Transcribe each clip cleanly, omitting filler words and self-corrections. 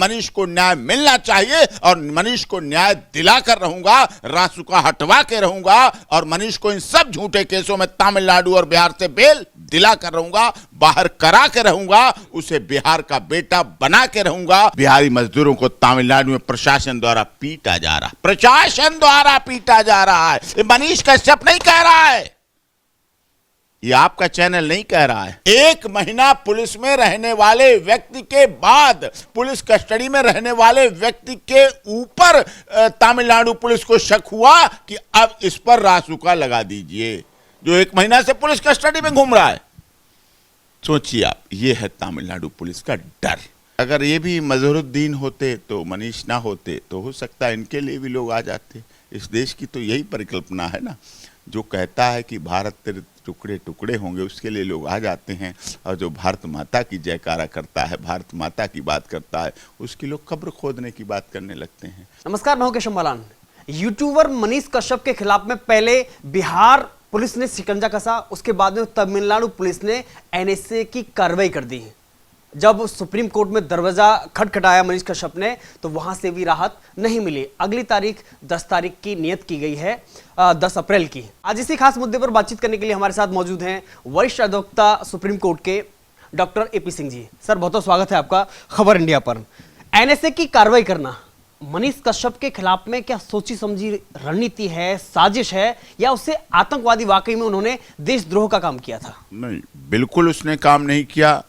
मनीष को न्याय मिलना चाहिए और मनीष को न्याय दिलाकर रहूंगा, रासुका हटवा के रहूंगा और मनीष को इन सब झूठे केसों में तमिलनाडु और बिहार से बेल दिला कर रहूंगा, बाहर करा के रहूंगा, उसे बिहार का बेटा बना के रहूंगा। बिहारी मजदूरों को तमिलनाडु में प्रशासन द्वारा पीटा जा रहा है, प्रशासन द्वारा पीटा जा रहा है। ये मनीष कश्यप नहीं कह रहा है, ये आपका चैनल नहीं कह रहा है। 1 महीना पुलिस में रहने वाले व्यक्ति के बाद, पुलिस कस्टडी में रहने वाले व्यक्ति के ऊपर तमिलनाडु पुलिस को शक हुआ कि अब इस पर रासुका लगा दीजिए, जो 1 महीना से पुलिस कस्टडी में घूम रहा है। सोचिए आप, ये है तमिलनाडु पुलिस का डर। अगर ये भी मजहरुद्दीन होते तो मनीष ना होते तो हो सकता है इनके लिए भी लोग आ जाते। इस देश की तो यही परिकल्पना है ना, जो कहता है कि भारत तेरे टुकड़े टुकड़े होंगे, उसके लिए लोग आ जाते हैं। और जो भारत माता की जयकारा करता है, भारत माता की बात करता है, उसकी लोग कब्र खोदने की बात करने लगते हैं। नमस्कार, मैं हूं केशव बालान। यूट्यूबर मनीष कश्यप के खिलाफ में पहले बिहार पुलिस ने शिकंजा कसा, उसके बाद में तमिलनाडु पुलिस ने एनएसए की कार्रवाई कर दी। जब सुप्रीम कोर्ट में दरवाजा खटखटाया मनीष कश्यप ने, तो वहां से भी राहत नहीं मिली। अगली तारीख 10 तारीख की नियत की गई है, 10 अप्रैल की। आज इसी खास मुद्दे पर बातचीत करने के लिए हमारे साथ मौजूद हैं वरिष्ठ अधिवक्ता सुप्रीम कोर्ट के doctor AP Singh ji. Sir, बहुत बहुत स्वागत है आपका खबर इंडिया पर। एनएसए की कार्रवाई करना मनीष कश्यप के खिलाफ में क्या सोची समझी रणनीति है, साजिश है, या उससे आतंकवादी वाकई में उन्होंने देशद्रोह का काम किया था? नहीं, बिल्कुल उसने काम नहीं किया।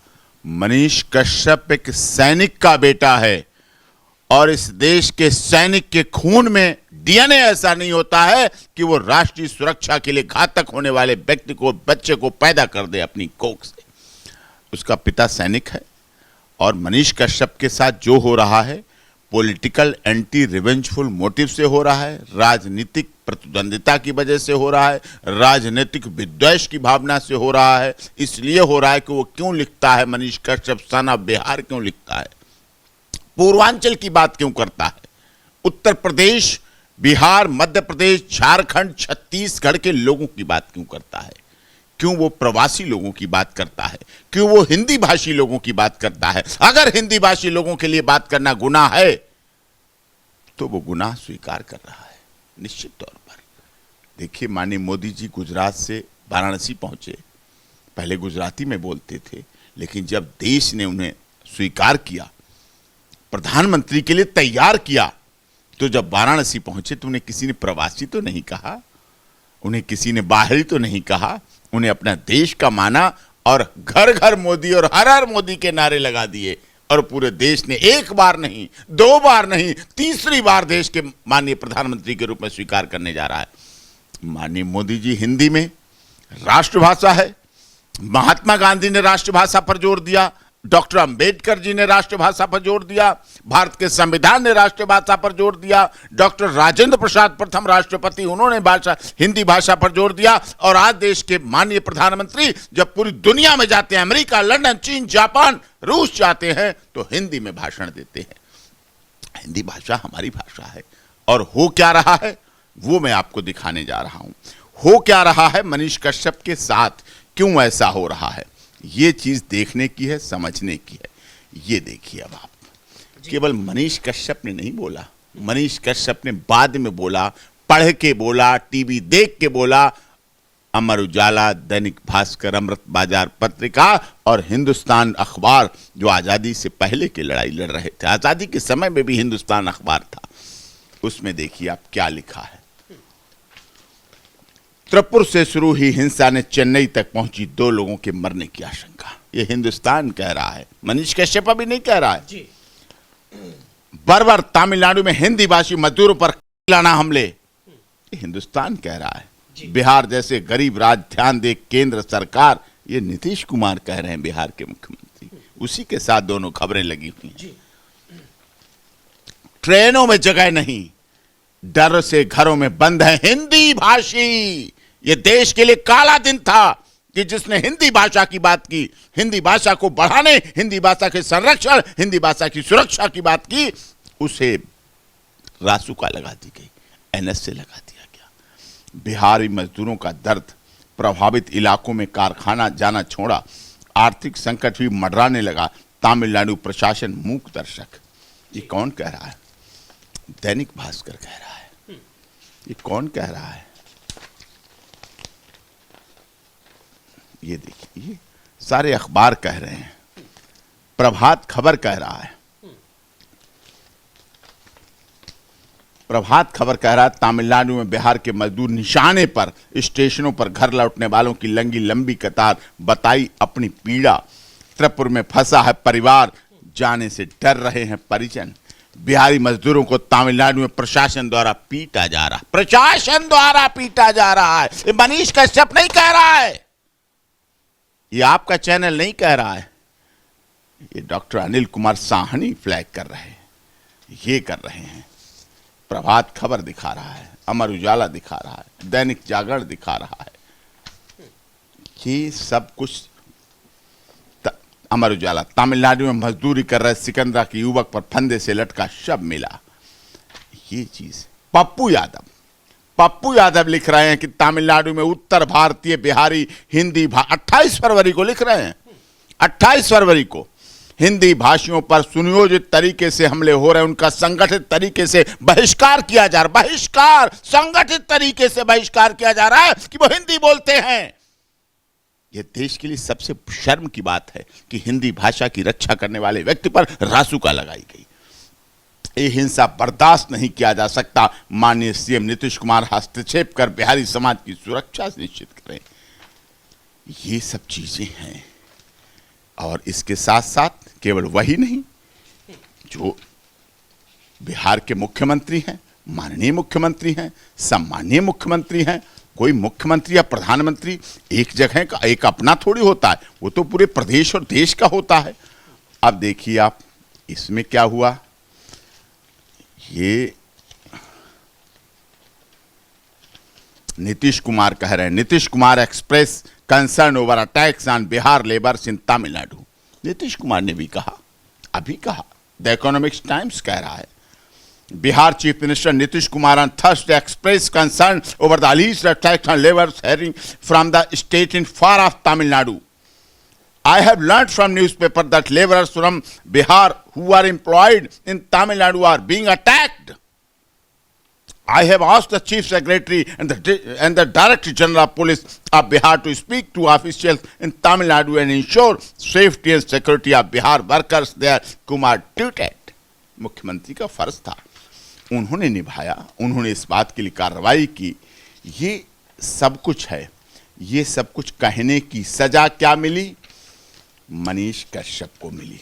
मनीष कश्यप एक सैनिक का बेटा है और इस देश के सैनिक के खून में डीएनए ऐसा नहीं होता है कि वो राष्ट्रीय सुरक्षा के लिए घातक होने वाले व्यक्ति को, बच्चे को पैदा कर दे अपनी कोख से। उसका पिता सैनिक है और मनीष कश्यप के साथ जो हो रहा है पॉलिटिकल एंटी रिवेंजफुल मोटिव से हो रहा है, राजनीतिक प्रतिद्वंदिता की वजह से हो रहा है, राजनीतिक विद्वेष की भावना से हो रहा है। इसलिए हो रहा है कि वो क्यों लिखता है मनीष कश्यप सन ऑफ बिहार क्यों लिखता है, पूर्वांचल की बात क्यों करता है, उत्तर प्रदेश, बिहार, मध्य प्रदेश, झारखंड, छत्तीसगढ़ के लोगों की बात क्यों करता है, क्यों वो प्रवासी लोगों की बात करता है, क्यों वो हिंदी भाषी लोगों की बात करता है। अगर हिंदी भाषी लोगों के लिए बात करना गुनाह है तो वो गुनाह स्वीकार कर रहा है निश्चित तौर पर। देखिए, माननीय मोदी जी गुजरात से वाराणसी पहुंचे, पहले गुजराती में बोलते थे, लेकिन जब देश ने उन्हें स्वीकार किया, प्रधानमंत्री के लिए तैयार किया, तो जब वाराणसी पहुंचे तो उन्हें किसी ने प्रवासी तो नहीं कहा, उन्हें किसी ने बाहरी तो नहीं कहा, उन्हें अपना देश का माना और घर घर मोदी और हर हर मोदी के नारे लगा दिए। और पूरे देश ने 1 बार नहीं, 2 बार नहीं, तीसरी बार देश के माननीय प्रधानमंत्री के रूप में स्वीकार करने जा रहा है। माननीय मोदी जी हिंदी में राष्ट्रभाषा है, महात्मा गांधी ने राष्ट्रभाषा पर जोर दिया, डॉक्टर अंबेडकर जी ने राष्ट्रभाषा पर जोर दिया, भारत के संविधान ने राष्ट्रभाषा पर जोर दिया, डॉक्टर राजेंद्र प्रसाद प्रथम राष्ट्रपति, उन्होंने हिंदी भाषा पर जोर दिया। और आज देश के माननीय प्रधानमंत्री जब पूरी दुनिया में जाते हैं, अमेरिका, लंदन, चीन, जापान, रूस जाते हैं, तो हिंदी में भाषण देते हैं। हिंदी भाषा हमारी भाषा है। और हो क्या रहा है वो मैं आपको दिखाने जा रहा हूं। हो क्या रहा है मनीष कश्यप के साथ, क्यों ऐसा हो रहा है, ये चीज देखने की है, समझने की है। ये देखिए, अब आप, केवल मनीष कश्यप ने नहीं बोला, मनीष कश्यप ने बाद में बोला, पढ़ के बोला, टीवी देख के बोला। अमर उजाला, दैनिक भास्कर, अमृत बाजार पत्रिका और हिंदुस्तान अखबार, जो आजादी से पहले की लड़ाई लड़ रहे थे, आजादी के समय में भी हिंदुस्तान अखबार था, उसमें देखिए आप क्या लिखा है। त्रिपुर से शुरू हुई हिंसा ने चेन्नई तक पहुंची, 2 लोगों के मरने की आशंका। यह हिंदुस्तान कह रहा है, मनीष कश्यप अभी नहीं कह रहा है जी। बर्बर तमिलनाडु में हिंदी भाषी मजदूरों पर लाना हमले, हिंदुस्तान कह रहा है। बिहार जैसे गरीब राज्य ध्यान दे केंद्र सरकार, ये नीतीश कुमार कह रहे हैं, बिहार के मुख्यमंत्री, उसी के साथ दोनों खबरें लगी हुई हैं। ट्रेनों में जगह नहीं, डर से घरों में बंद है हिंदी भाषी। ये देश के लिए काला दिन था कि जिसने हिंदी भाषा की बात की, हिंदी भाषा को बढ़ाने, हिंदी भाषा के संरक्षण, हिंदी भाषा की सुरक्षा की बात की, उसे रासुका लगा दी गई, एनएसए लगा दिया गया। बिहारी मजदूरों का दर्द, प्रभावित इलाकों में कारखाना जाना छोड़ा, आर्थिक संकट भी मंडराने लगा। तमिलनाडु प्रशासन मूक दर्शक। ये कौन कह रहा है? दैनिक भास्कर कह रहा है। ये कौन कह रहा है? ये देखिए, ये सारे अखबार कह रहे हैं। प्रभात खबर कह रहा है। प्रभात खबर कह रहा है तमिलनाडु में बिहार के मजदूर निशाने पर, स्टेशनों पर घर लौटने वालों की लंगी लंबी कतार, बताई अपनी पीड़ा। त्रिपुर में फंसा है परिवार, जाने से डर रहे हैं परिजन। बिहारी मजदूरों को तमिलनाडु में प्रशासन द्वारा पीटा जा रहा, प्रशासन द्वारा पीटा जा रहा है। ये मनीष कश्यप नहीं कह रहा है, ये आपका चैनल नहीं कह रहा है, ये डॉक्टर अनिल कुमार साहनी फ्लैग कर रहे हैं, ये कर रहे हैं। प्रभात खबर दिखा रहा है, अमर उजाला दिखा रहा है, दैनिक जागरण दिखा रहा है। ये सब कुछ अमर उजाला, तमिलनाडु में मजदूरी कर रहे सिकंदरा के युवक पर फंदे से लटका शव मिला। ये चीज पप्पू यादव लिख रहे हैं कि तमिलनाडु में उत्तर भारतीय बिहारी हिंदी 28 फरवरी को लिख रहे हैं, 28 फरवरी को हिंदी भाषियों पर सुनियोजित तरीके से हमले हो रहे हैं, उनका संगठित तरीके से बहिष्कार किया जा रहा है, बहिष्कार, संगठित तरीके से बहिष्कार किया जा रहा है कि वो हिंदी बोलते हैं। यह देश के लिए सबसे शर्म की बात है कि हिंदी भाषा की रक्षा करने वाले व्यक्ति पर रासुका लगाई गई। ये हिंसा बर्दाश्त नहीं किया जा सकता। माननीय सीएम नीतीश कुमार हस्तक्षेप कर बिहारी समाज की सुरक्षा सुनिश्चित करें। ये सब चीजें हैं। और इसके साथ साथ केवल वही नहीं, जो बिहार के मुख्यमंत्री हैं, माननीय मुख्यमंत्री हैं, सम्मानीय मुख्यमंत्री हैं, कोई मुख्यमंत्री या प्रधानमंत्री एक जगह का एक अपना थोड़ी होता है, वो तो पूरे प्रदेश और देश का होता है। अब देखिए आप, इसमें क्या हुआ, ये नीतीश कुमार कह रहे हैं, Nitish Kumar express concern over attacks on Bihar labours इन तमिलनाडु। नीतीश कुमार ने भी कहा, अभी कहा, द इकोनॉमिक्स टाइम्स कह रहा है, Bihar Chief Minister Nitish Kumar on Thursday expressed concern over the alleged attacks on laborers heading from the state in far off Tamil Nadu. I have learned from newspaper that laborers from Bihar who are employed in Tamil Nadu are being attacked. I have asked the Chief Secretary and the Director General of Police of Bihar to speak to officials in Tamil Nadu and ensure safety and security of Bihar workers there, Kumar tweeted. मुख्यमंत्री का फर्ज था, उन्होंने निभाया, उन्होंने इस बात के लिए कार्रवाई की। ये सब कुछ है, ये सब कुछ कहने की सजा क्या मिली? मनीष कश्यप को मिली,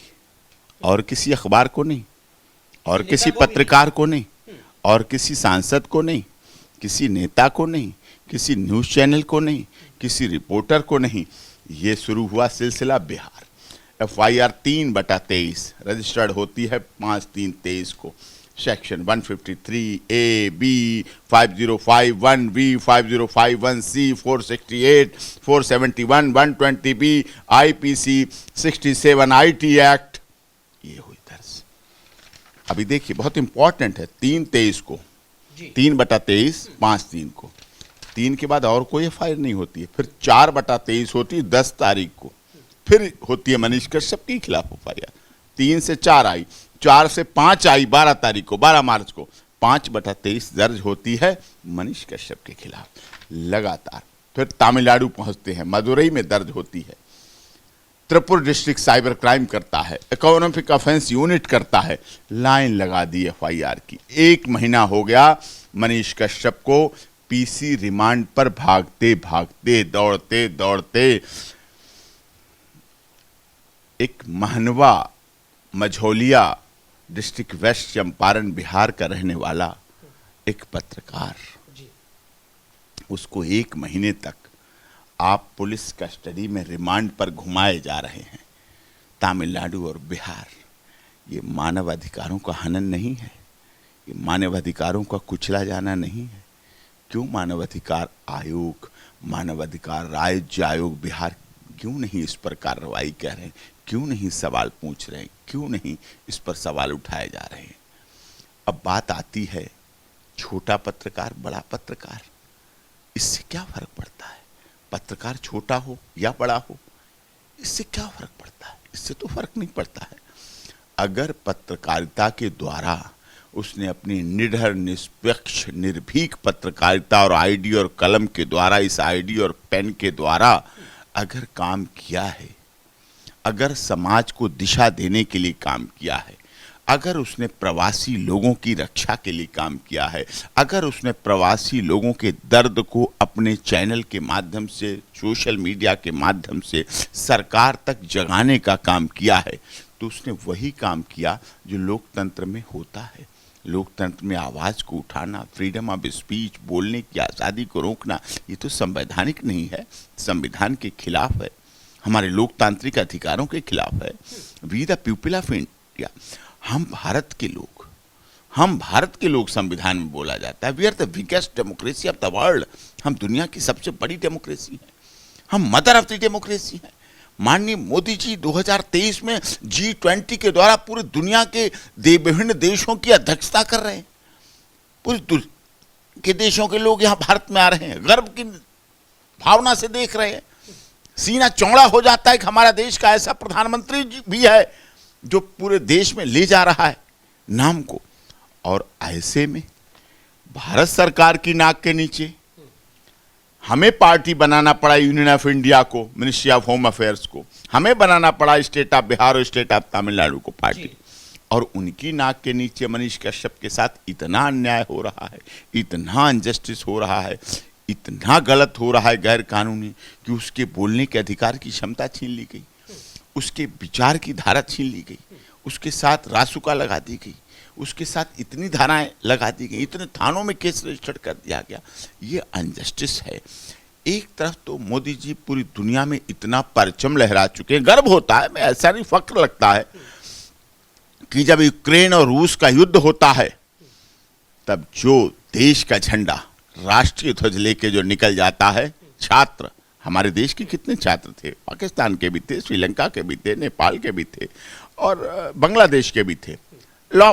और किसी अखबार को नहीं, और किसी पत्रकार को नहीं, और किसी सांसद को नहीं, किसी नेता को नहीं, किसी न्यूज़ चैनल को नहीं, किसी रिपोर्टर को नहीं। ये शुरू हुआ सिलसिला बिहार। FIR 3/23 रजिस्टर्ड होती है 5/3/23 को। Section 153A, B, 5051B, 5051C, 468, 471, 120B, IPC 67, IT act, ये हुई दर्ज। अभी देखिए, बहुत इंपॉर्टेंट है, 3/23 को, 3/23, 5/3 को। 3 के बाद और कोई FIR नहीं होती है। फिर 4/23 होती है 10 तारीख को, फिर होती है मनीष कश्यप के खिलाफ FIR। 3 से 4 आई, 4 से 5 आई 12 तारीख को, 12 मार्च को। 5/23 दर्ज होती है मनीष कश्यप के खिलाफ लगातार। फिर तमिलनाडु पहुंचते हैं, मदुरई में दर्ज होती है। त्रिपुर डिस्ट्रिक्ट साइबर क्राइम करता है, इकोनॉमिक ऑफेंस यूनिट करता है, लाइन लगा दी FIR की। 1 महीना हो गया मनीष कश्यप को PC रिमांड पर भागते भागते, दौड़ते दौड़ते। एक महनवा मझौलिया डिस्ट्रिक्ट वेस्ट चंपारण बिहार का रहने वाला एक पत्रकार, उसको 1 महीने तक आप पुलिस कस्टडी में रिमांड पर घुमाए जा रहे हैं। तमिलनाडु और बिहार, ये मानव अधिकारों का हनन नहीं है, ये मानव अधिकारों का कुचला जाना नहीं है। क्यों मानव अधिकार आयोग, मानव अधिकार राज्य आयोग बिहार क्यों नहीं इस पर कार्रवाई कर रहे हैं? क्यों नहीं सवाल पूछ रहे हैं? क्यों नहीं इस पर सवाल उठाए जा रहे हैं? अब बात आती है छोटा पत्रकार, बड़ा पत्रकार, इससे क्या फर्क पड़ता है? पत्रकार छोटा हो या बड़ा हो, इससे क्या फर्क पड़ता है? इससे तो फर्क नहीं पड़ता है। अगर पत्रकारिता के द्वारा उसने अपनी निडर, निष्पक्ष, निर्भीक पत्रकारिता और आईडी और कलम के द्वारा, इस आईडी और पेन के द्वारा अगर काम किया है, अगर समाज को दिशा देने के लिए काम किया है, अगर उसने प्रवासी लोगों की रक्षा के लिए काम किया है, अगर उसने प्रवासी लोगों के दर्द को अपने चैनल के माध्यम से, सोशल मीडिया के माध्यम से सरकार तक जगाने का काम किया है, तो उसने वही काम किया जो लोकतंत्र में होता है। लोकतंत्र में आवाज़ को उठाना, फ्रीडम ऑफ स्पीच, बोलने की आज़ादी को रोकना, ये तो संवैधानिक नहीं है, संविधान के खिलाफ है, हमारे लोकतांत्रिक अधिकारों के खिलाफ है। We the people of India, हम भारत के लोग संविधान में बोला जाता है। We are the biggest democracy of the world, हम दुनिया की सबसे बड़ी डेमोक्रेसी है, हम मदर ऑफ द डेमोक्रेसी है। माननीय मोदी जी 2023 में G20 के द्वारा पूरी दुनिया के विभिन्न देशों की अध्यक्षता कर रहे हैं। पूरे के देशों के लोग यहाँ भारत में आ रहे हैं, गर्व की भावना से देख रहे हैं। सीना चौड़ा हो जाता है कि हमारा देश का ऐसा प्रधानमंत्री भी है जो पूरे देश में ले जा रहा है नाम को। और ऐसे में भारत सरकार की नाक के नीचे हमें पार्टी बनाना पड़ा, यूनियन ऑफ इंडिया को, मिनिस्ट्री ऑफ होम अफेयर्स को, हमें बनाना पड़ा स्टेट ऑफ बिहार और स्टेट ऑफ तमिलनाडु को पार्टी, और उनकी नाक के नीचे मनीष कश्यप के साथ इतना अन्याय हो रहा है, इतना अनजस्टिस हो रहा है, इतना गलत हो रहा है, गैर कानूनी, कि उसके बोलने के अधिकार की क्षमता छीन ली गई, उसके विचार की धारा छीन ली गई, उसके साथ रासुका लगा दी गई, उसके साथ इतनी धाराएं लगा दी गई, इतने थानों में केस रजिस्टर कर दिया गया। ये अनजस्टिस है। एक तरफ तो मोदी जी पूरी दुनिया में इतना परचम लहरा चुके हैं, गर्व होता है, मैं ऐसा नहीं, फक्र लगता है कि जब यूक्रेन और रूस का युद्ध होता है तब जो देश का झंडा, राष्ट्रीय ध्वज लेके जो निकल जाता है, छात्र, हमारे देश के कितने छात्र थे, पाकिस्तान के भी थे, श्रीलंका के भी थे, नेपाल के भी थे और बांग्लादेश के भी थे, लॉ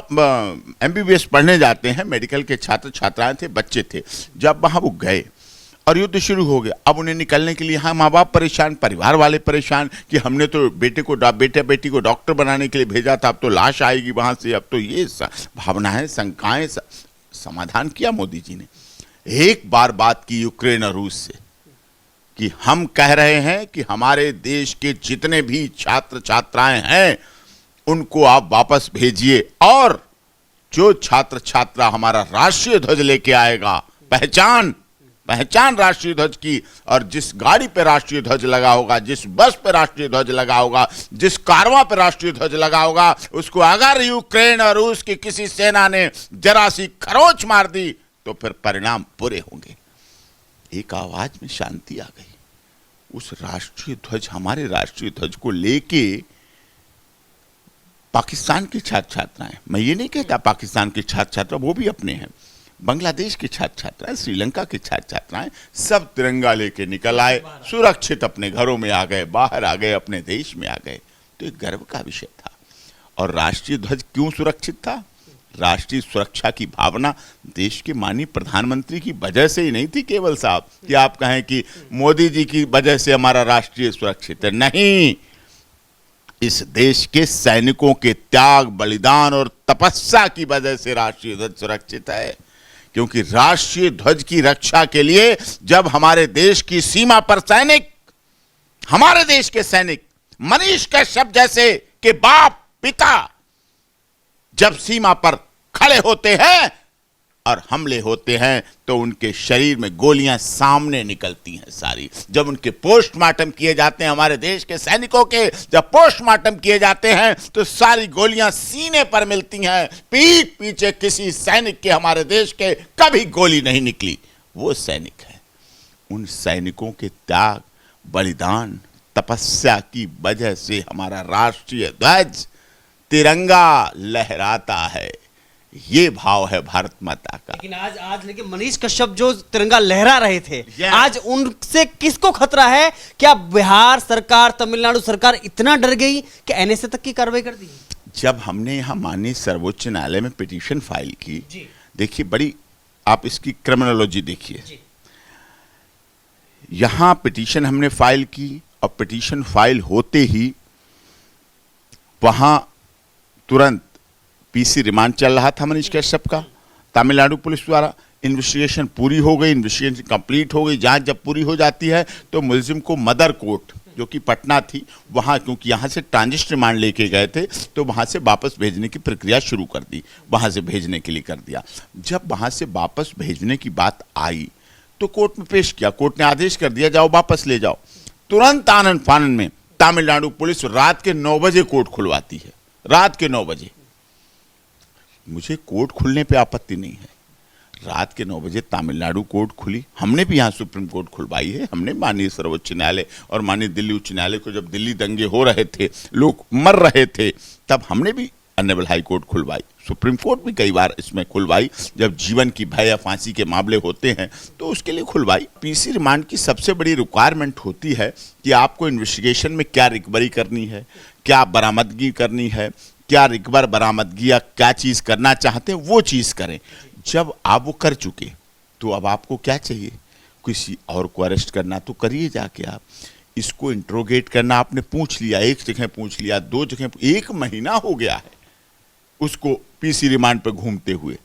MBBS पढ़ने जाते हैं, मेडिकल के छात्र छात्राएं थे, बच्चे थे। जब वहाँ वो गए और युद्ध शुरू हो गया, अब उन्हें निकलने के लिए यहाँ माँ बाप परेशान, परिवार वाले परेशान कि हमने तो बेटे बेटी को डॉक्टर बनाने के लिए भेजा था, अब तो लाश आएगी वहाँ से, अब तो ये भावनाएं, शंकाएं, समाधान किया मोदी जी ने। एक बार बात की यूक्रेन और रूस से कि हम कह रहे हैं कि हमारे देश के जितने भी छात्र छात्राएं हैं उनको आप वापस भेजिए, और जो छात्र छात्रा हमारा राष्ट्रीय ध्वज लेके आएगा, पहचान राष्ट्रीय ध्वज की, और जिस गाड़ी पे राष्ट्रीय ध्वज लगा होगा, जिस बस पे राष्ट्रीय ध्वज लगा होगा, जिस कारवां पे राष्ट्रीय ध्वज लगा होगा, उसको अगर यूक्रेन और रूस की किसी सेना ने जरा सी खरोंच मार दी तो फिर परिणाम बुरे होंगे। एक आवाज में शांति आ गई। उस राष्ट्रीय ध्वज, हमारे राष्ट्रीय ध्वज को लेके पाकिस्तान के छात्र छात्राएं, मैं ये नहीं कहता पाकिस्तान के छात्र छात्रा, वो भी अपने हैं, बांग्लादेश के छात्र छात्राएं, श्रीलंका के छात्र छात्राएं, सब तिरंगा लेके निकल आए, सुरक्षित अपने घरों में आ गए, बाहर आ गए, अपने देश में आ गए। तो एक गर्व का विषय था। और राष्ट्रीय ध्वज क्यों सुरक्षित था? राष्ट्रीय सुरक्षा की भावना देश के माननीय प्रधानमंत्री की वजह से ही नहीं थी केवल साहब, कि आप कहें कि मोदी जी की वजह से हमारा राष्ट्रीय सुरक्षित है, नहीं, इस देश के सैनिकों के त्याग, बलिदान और तपस्या की वजह से राष्ट्रीय ध्वज सुरक्षित है। क्योंकि राष्ट्रीय ध्वज की रक्षा के लिए जब हमारे देश की सीमा पर सैनिक, हमारे देश के सैनिक, मनीष कश्यप जैसे के बाप पिता जब सीमा पर खड़े होते हैं और हमले होते हैं तो उनके शरीर में गोलियां सामने निकलती हैं सारी। जब उनके पोस्टमार्टम किए जाते हैं, हमारे देश के सैनिकों के जब पोस्टमार्टम किए जाते हैं तो सारी गोलियां सीने पर मिलती हैं, पीठ पीछे किसी सैनिक के, हमारे देश के कभी गोली नहीं निकली। वो सैनिक है। उन सैनिकों के त्याग, बलिदान, तपस्या की वजह से हमारा राष्ट्रीय ध्वज, तिरंगा लहराता है। ये भाव है भारत माता का। लेकिन आज लेकिन मनीष कश्यप जो तिरंगा लहरा रहे थे, आज उनसे किसको खतरा है? क्या बिहार सरकार, तमिलनाडु सरकार इतना डर गई कि NSA तक की कार्रवाई कर दी? जब हमने यहाँ माननीय सर्वोच्च न्यायालय में पिटीशन फाइल की, देखिए बड़ी, आप इसकी क्रिमिनोलॉजी देखिए। यहाँ पिटीशन हमने फाइल की और पिटीशन फाइल होते ही वहाँ तुरंत पीसी रिमांड चल रहा था मनीष कश्यप का तमिलनाडु पुलिस द्वारा। इन्वेस्टिगेशन पूरी हो गई, इन्वेस्टिगेशन कंप्लीट हो गई। जांच जब पूरी हो जाती है तो मुलजिम को मदर कोर्ट जो कि पटना थी वहाँ, क्योंकि यहाँ से ट्रांजिट रिमांड लेके गए थे तो वहाँ से वापस भेजने की प्रक्रिया शुरू कर दी, वहाँ से भेजने के लिए कर दिया। जब वहाँ से वापस भेजने की बात आई तो कोर्ट में पेश किया, कोर्ट ने आदेश कर दिया जाओ वापस ले जाओ। तुरंत आनन फानन में तमिलनाडु पुलिस रात के 9 बजे कोर्ट खुलवाती है, रात के 9 बजे। मुझे कोर्ट खुलने पे आपत्ति नहीं है, रात के 9 बजे तमिलनाडु कोर्ट खुली। हमने भी यहाँ सुप्रीम कोर्ट खुलवाई है, हमने माननीय सर्वोच्च न्यायालय और माननीय दिल्ली उच्च न्यायालय को, जब दिल्ली दंगे हो रहे थे, लोग मर रहे थे, तब हमने भी ऑनरेबल हाई कोर्ट खुलवाई। सुप्रीम कोर्ट भी कई बार इसमें खुलवाई, जब जीवन की भय या फांसी के मामले होते हैं तो उसके लिए खुलवाई। पीसी रिमांड की सबसे बड़ी रिक्वायरमेंट होती है कि आपको इन्वेस्टिगेशन में क्या रिकवरी करनी है, क्या बरामदगी करनी है, क्या रिकवर बरामदगी या क्या चीज़ करना चाहते हैं वो चीज़ करें। जब आप वो कर चुके तो अब आपको क्या चाहिए, किसी और को अरेस्ट करना तो करिए जाके आप। इसको इंट्रोगेट करना आपने पूछ लिया, एक जगह पूछ लिया, 2 जगह, 1 महीना हो गया है उसको पीसी रिमांड पर घूमते हुए,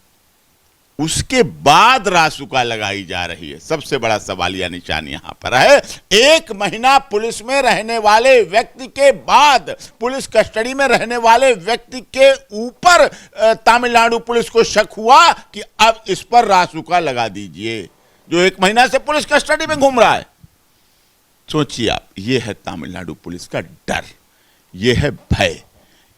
उसके बाद रासुका लगाई जा रही है। सबसे बड़ा सवालिया निशान यहां पर है, 1 महीना पुलिस में रहने वाले व्यक्ति के बाद, पुलिस कस्टडी में रहने वाले व्यक्ति के ऊपर तमिलनाडु पुलिस को शक हुआ कि अब इस पर रासुका लगा दीजिए, जो 1 महीना से पुलिस कस्टडी में घूम रहा है। सोचिए आप, ये है तमिलनाडु पुलिस का डर, ये है भय,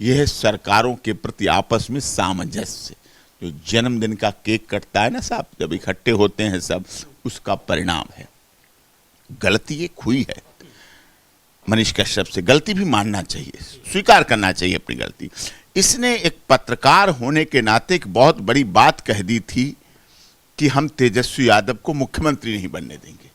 ये है सरकारों के प्रति आपस में सामंजस्य। जो जन्मदिन का केक कटता है ना साहब, जब इकट्ठे होते हैं सब, उसका परिणाम है। गलती एक हुई है मनीष कश्यप से, गलती भी मानना चाहिए, स्वीकार करना चाहिए अपनी गलती। इसने एक पत्रकार होने के नाते एक बहुत बड़ी बात कह दी थी कि हम तेजस्वी यादव को मुख्यमंत्री नहीं बनने देंगे।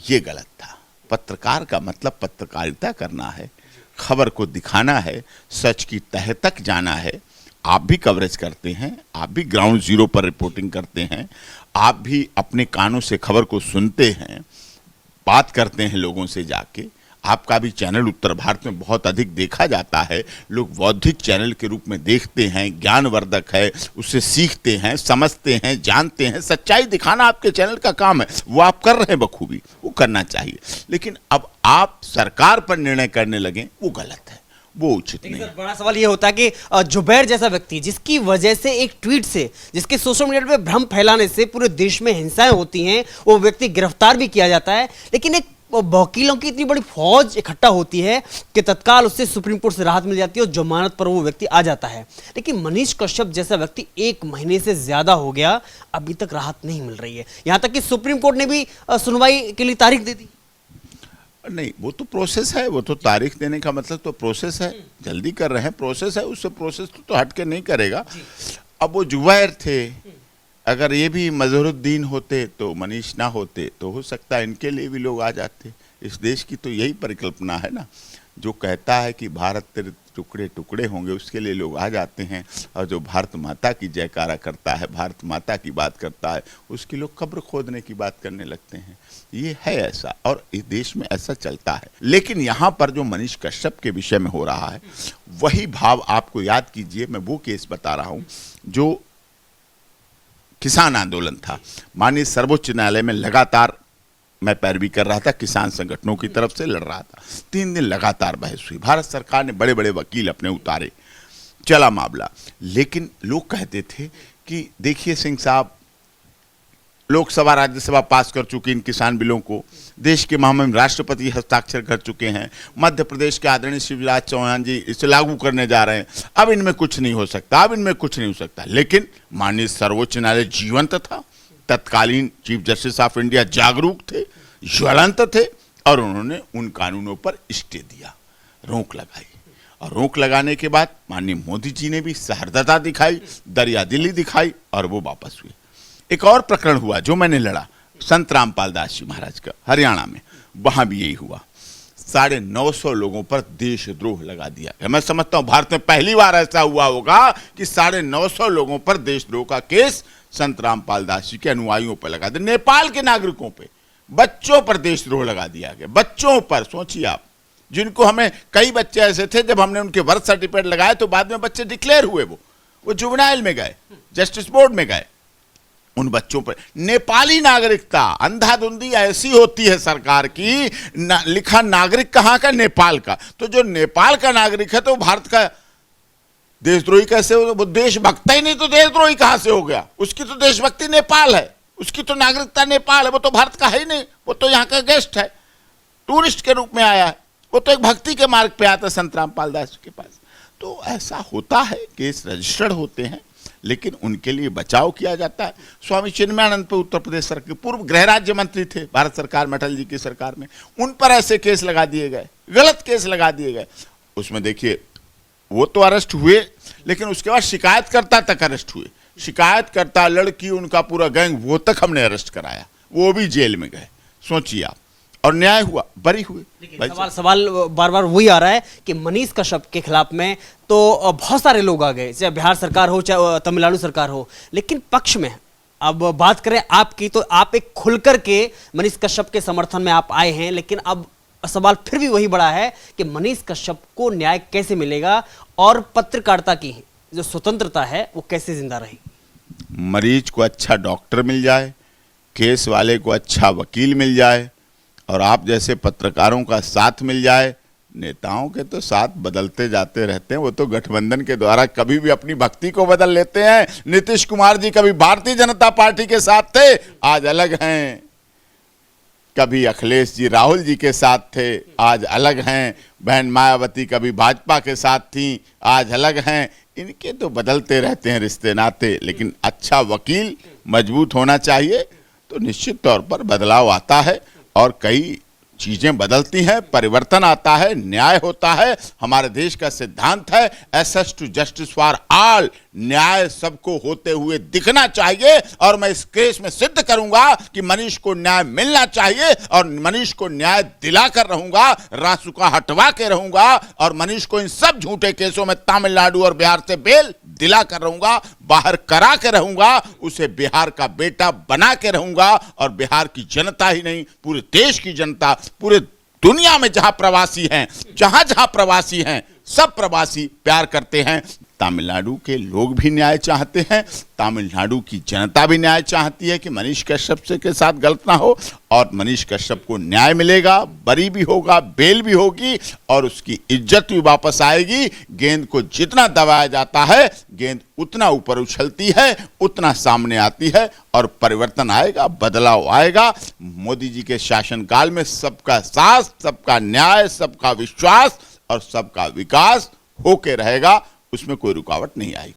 ये गलत था। पत्रकार का मतलब पत्रकारिता करना है, खबर को दिखाना है, सच की तह तक जाना है। आप भी कवरेज करते हैं, आप भी ग्राउंड जीरो पर रिपोर्टिंग करते हैं, आप भी अपने कानों से खबर को सुनते हैं, बात करते हैं लोगों से जाके। आपका भी चैनल उत्तर भारत में बहुत अधिक देखा जाता है, लोग बौद्धिक चैनल के रूप में देखते हैं, ज्ञानवर्धक है, उससे सीखते हैं, समझते हैं, जानते हैं। सच्चाई दिखाना आपके चैनल का काम है, वो आप कर रहे हैं बखूबी, वो करना चाहिए। लेकिन अब आप सरकार पर निर्णय करने लगे, वो गलत है, वो उचित नहीं। बड़ा सवाल ये होता है कि जुबैर जैसा व्यक्ति, जिसकी वजह से एक ट्वीट से, जिसके सोशल मीडिया पे भ्रम फैलाने से पूरे देश में हिंसाएं होती हैं, वो व्यक्ति गिरफ्तार भी किया जाता है, लेकिन एक वकीलों की इतनी बड़ी फौज इकट्ठा होती है कि तत्काल उससे सुप्रीम कोर्ट से राहत मिल जाती है और जमानत पर वो व्यक्ति आ जाता है। लेकिन मनीष कश्यप जैसा व्यक्ति 1 महीने से ज्यादा हो गया, अभी तक राहत नहीं मिल रही है। यहां तक कि सुप्रीम कोर्ट ने भी सुनवाई के लिए तारीख दे दी। नहीं, वो तो प्रोसेस है, वो तो तारीख देने का मतलब तो प्रोसेस है, जल्दी कर रहे हैं, प्रोसेस है, उससे प्रोसेस तो हट के नहीं करेगा। अब वो जुबैर थे, अगर ये भी मजहरुद्दीन होते तो मनीष ना होते तो हो सकता है इनके लिए भी लोग आ जाते। इस देश की तो यही परिकल्पना है ना, जो कहता है कि भारत तेरे टुकड़े टुकड़े होंगे, उसके लिए लोग आ जाते हैं, और जो भारत माता की जयकारा करता है, भारत माता की बात करता है, उसकी लोग कब्र खोदने की बात करने लगते हैं। ये है ऐसा, और इस देश में ऐसा चलता है। लेकिन यहाँ पर जो मनीष कश्यप के विषय में हो रहा है, वही भाव आपको याद कीजिए, मैं वो केस बता रहा हूँ जो किसान आंदोलन था। माननीय सर्वोच्च न्यायालय में लगातार मैं पैरवी कर रहा था, किसान संगठनों की तरफ से लड़ रहा था। 3 दिन लगातार बहस हुई, भारत सरकार ने बड़े बड़े वकील अपने उतारे, चला मामला। लेकिन लोग कहते थे कि देखिए सिंह साहब, लोकसभा राज्यसभा पास कर चुके इन किसान बिलों को, देश के महामहिम राष्ट्रपति हस्ताक्षर कर चुके हैं, मध्य प्रदेश के आदरणीय शिवराज चौहान जी इसे लागू करने जा रहे हैं, अब इनमें कुछ नहीं हो सकता, अब इनमें कुछ नहीं हो सकता। लेकिन माननीय सर्वोच्च न्यायालय जीवंत था, तत्कालीन चीफ जस्टिस ऑफ इंडिया जागरूक थे, ज्वलंत थे, और उन्होंने उन कानूनों पर स्टे दिया, रोक लगाई। और रोक लगाने के बाद माननीय मोदी जी ने भी सहृदयता दिखाई, दरियादिली दिखाई, और वो वापस हुए। एक और प्रकरण हुआ जो मैंने लड़ा, संत रामपाल दास जी महाराज का, हरियाणा में, वहां भी यही हुआ। 950 लोगों पर देशद्रोह लगा दिया गया। मैं समझता हूं भारत में पहली बार ऐसा हुआ होगा कि 950 लोगों पर देशद्रोह का केस संत रामपाल दास जी के अनुयायियों पर लगा दिया। नेपाल के नागरिकों पे, बच्चों पर देशद्रोह लगा दिया गया, बच्चों पर। सोचिए आप, जिनको हमें कई बच्चे ऐसे थे जब हमने उनके बर्थ सर्टिफिकेट लगाए तो बाद में बच्चे डिक्लेयर हुए, वो जुवेनाइल में गए, जस्टिस बोर्ड में गए। उन बच्चों पर नेपाली नागरिकता अंधाधुंधी ऐसी होती है सरकार की, लिखा नागरिक कहां का, नेपाल का। तो जो नेपाल का नागरिक है तो वो भारत का देशद्रोही कैसे हो? वो देशभक्त ही नहीं तो देशद्रोही कहां से हो गया? उसकी तो देशभक्ति नेपाल है, उसकी तो नागरिकता नेपाल है, वो तो भारत का है ही नहीं, वो तो यहाँ का गेस्ट है, टूरिस्ट के रूप में आया है, वो तो एक भक्ति के मार्ग पे आता है संत रामपाल दास के पास। तो ऐसा होता है, केस रजिस्टर्ड होते हैं, लेकिन उनके लिए बचाव किया जाता है। स्वामी चिन्मयानंद पे उत्तर प्रदेश सरकार पूर्व गृह राज्य मंत्री थे भारत सरकार में, अटल जी की सरकार में, उन पर ऐसे केस लगा दिए गए, गलत केस लगा दिए गए। उसमें देखिए वो तो अरेस्ट हुए, लेकिन उसके बाद शिकायतकर्ता तक अरेस्ट हुए, शिकायतकर्ता, लड़की, उनका पूरा गैंग, वो तक हमने अरेस्ट कराया, वो भी जेल में गए। सोचिए आप, और न्याय हुआ, बरी हुए। सवाल बार बार वही आ रहा है कि मनीष कश्यप के खिलाफ में तो बहुत सारे लोग आ गए, चाहे बिहार सरकार हो चाहे तमिलनाडु सरकार हो, लेकिन पक्ष में अब बात करें आपकी तो आप एक खुलकर के मनीष कश्यप के समर्थन में आप आए हैं, लेकिन अब सवाल फिर भी वही बड़ा है कि मनीष कश्यप को न्याय कैसे मिलेगा और पत्रकारिता की जो स्वतंत्रता है वो कैसे जिंदा रहेगी? मरीज को अच्छा डॉक्टर मिल जाए, केस वाले को अच्छा वकील मिल जाए, और आप जैसे पत्रकारों का साथ मिल जाए। नेताओं के तो साथ बदलते जाते रहते हैं, वो तो गठबंधन के द्वारा कभी भी अपनी भक्ति को बदल लेते हैं। नीतीश कुमार जी कभी भारतीय जनता पार्टी के साथ थे, आज अलग हैं, कभी अखिलेश जी राहुल जी के साथ थे, आज अलग हैं, बहन मायावती कभी भाजपा के साथ थी, आज अलग हैं। इनके तो बदलते रहते हैं रिश्ते नाते, लेकिन अच्छा वकील मजबूत होना चाहिए, तो निश्चित तौर पर बदलाव आता है और कई चीजें बदलती हैं, परिवर्तन आता है, न्याय होता है। हमारे देश का सिद्धांत है access to justice for all, न्याय सबको होते हुए दिखना चाहिए। और मैं इस केस में सिद्ध करूंगा कि मनीष को न्याय मिलना चाहिए, और मनीष को न्याय दिला कर रहूंगा, रासुका हटवा के रहूंगा, और मनीष को इन सब झूठे केसों में तमिलनाडु और बिहार से बेल दिला कर रहूंगा, बाहर करा के रहूंगा, उसे बिहार का बेटा बना के रहूंगा। और बिहार की जनता ही नहीं, पूरे देश की जनता, पूरे दुनिया में जहां प्रवासी हैं, जहां जहां प्रवासी हैं, सब प्रवासी प्यार करते हैं। तमिलनाडु के लोग भी न्याय चाहते हैं, तमिलनाडु की जनता भी न्याय चाहती है कि मनीष कश्यप से के साथ गलत ना हो, और मनीष कश्यप को न्याय मिलेगा, बरी भी होगा, बेल भी होगी, और उसकी इज्जत भी वापस आएगी। गेंद को जितना दबाया जाता है, गेंद उतना ऊपर उछलती है, उतना सामने आती है, और परिवर्तन आएगा, बदलाव आएगा। मोदी जी के शासनकाल में सबका साथ, सबका न्याय, सबका विश्वास और सबका विकास होके रहेगा, उसमें कोई रुकावट नहीं आएगी।